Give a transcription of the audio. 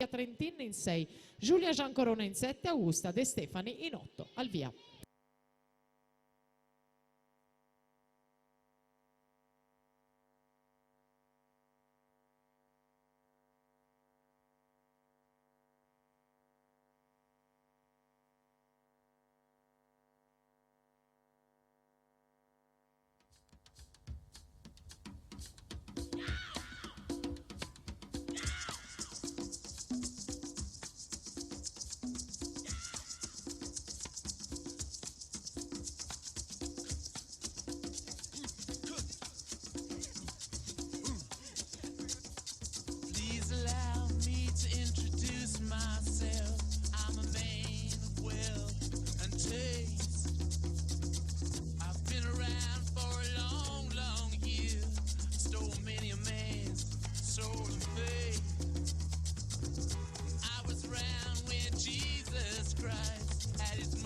Trentin in 6, Giulia Giancorona in 7, Augusta De Stefani in 8. Al via. Allow me to introduce myself. I'm a man of wealth and taste. I've been around for a long, long year. Stole many a man's soul and faith. I was around when Jesus Christ had his